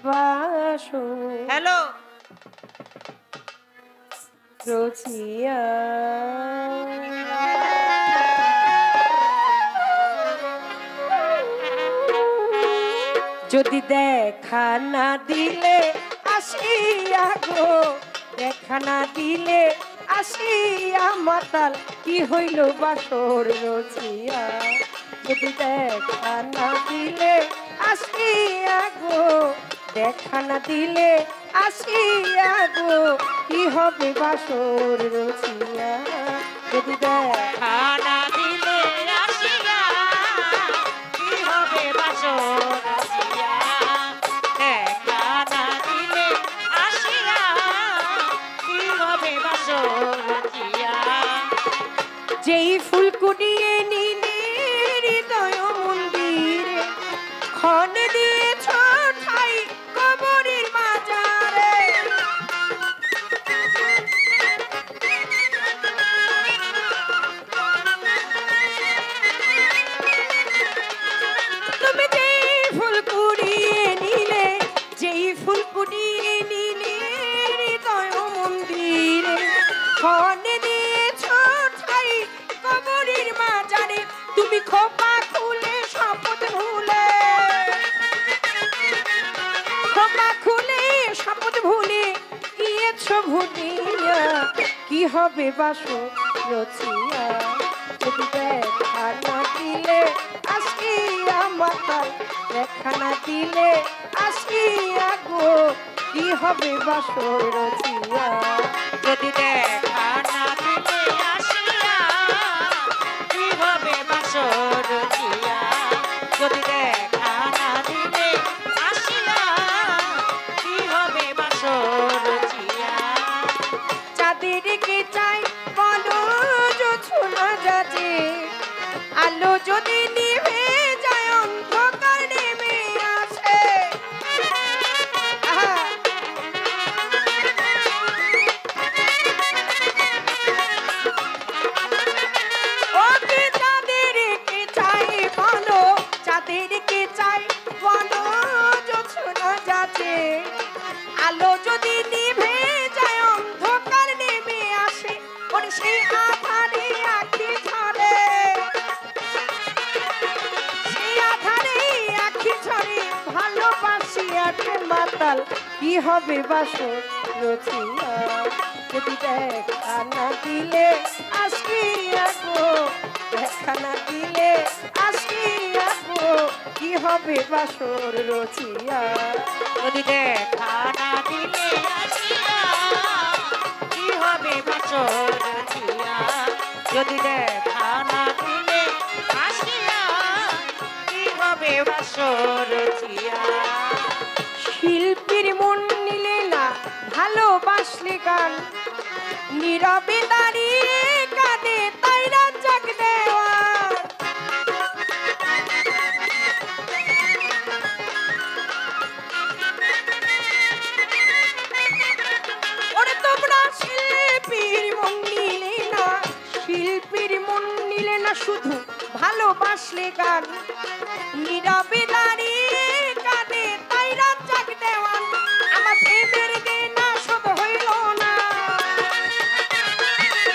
বাসো হ্যালো রচিয়া যদি দেখা না দিলে আসিয়া গো, দেখা না দিলে আসিয়া মাতাল কি হইল বাসর রচিয়া। যদি দেখা না দিলে আসিয়া গো, দেখা না দিলে আসিয়া গো, কি হবে বাসর রচিয়া। যদি দেখা না দিলে আসিয়া কি হবে বাসর রচিয়া। দেখা না দিলে আসিয়া কি হবে বাসর রচিয়া। যেই ফুল কুড়িয়ে নিলে হৃদয় মন্দিরে, ক্ষণ দিয়েছ ঠাই কবরের মাজারে। তুমি যেই ফুল কুড়িয়ে নিলে, যেই ফুল কুড়িয়ে নিলে হৃদয় মন্দিরে, ক্ষণ দিয়েছ ঠাই কবরের মাজারে। তুমি খোপা খুলে শপথ ভুলে, খোপা খুলে শপথ ভুলে গিয়েছ ভুলিয়া, কি হবে বাসর রচিয়া। যদি দেখা না দিলে আসিয়া মাতাল, দেখা না দিলে আসিয়া গো, কি হবে বাসর রচিয়া। যদি দেখা না দিলে আসিয়া কি হবে বাসর রচিয়া। যদি দেখা না দিলে আসিয়া কি হবে বাসর রচিয়া। চাঁদেরকে চাই বলো জোছনা যাচ্ছে, আলো যদি নিভে যায় অন্ধকার নেমে আসে। আহা! ওকে চাঁদেরকে চাই বলো, চাঁদেরকে চাই বলো জোছনা যাচ্ছে, আলো যদি নিভে যায় অন্ধকার নেমে আসে। ওর সেই আধারে আঁখি ঝরে, সেই আধারে আঁখি ঝরে ভালোবাসি আছে মাতাল, কি হবে বাসর রচিয়া। যদি দেখা না দিলে আসিয়া গো, দেখা না দিলে আসিয়া গো, কি হবে বাসর রচিয়া। যদি দেখা না দিলে আসিয়া কি হবে বাসর রচিয়া। যদি দেখা না দিলে আসিয়া কি হবে বাসর রচিয়া। শিল্পীর মন নিলে না ভালোবাসলে গান, নীরবে দাঁড়িয়ে কাঁদে তাই রাজ্জাক দেওয়ান। ওরে তোমরা শিল্পীর মন নিলে না, শিল্পীর মন নিলে না শুধু ভালোবাসলে গান, নীরবে দাঁড়িয়ে কাঁদে তাই রাজ্জাক দেওয়ান। আমার প্রেমের দেনা শোধ হইল না,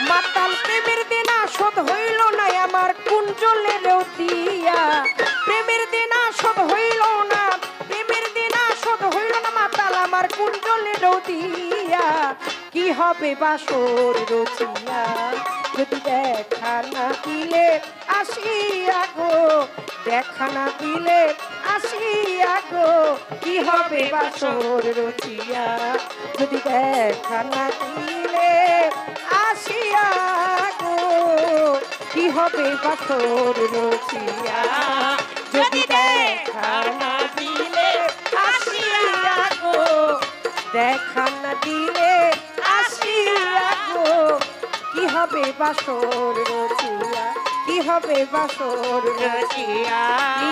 মাতাল প্রেমের দেনা শোধ হইল না, আমার কুঞ্জলেরও দিয়া। প্রেমের দেনা শোধ হইল না, প্রেমের দেনা শোধ হইল না, মাতাল আমার কুঞ্জলেরও দিয়া, কি হবে বাসর রচিয়া। যদি দেখা না দিলে আসিয়া গো, দেখা না দিলে আসিয়া গো, কি হবে বাসর রচিয়া। যদি দেখা না দিলে আসিয়া গো, কি হবে বাসর রচিয়া। যদি দেখা না দিলে আসিয়া গো, দেখা না দিলে আসিয়া গো, কি হবে বাসর রচিয়া। কি হবে বাসর রচিয়া। কি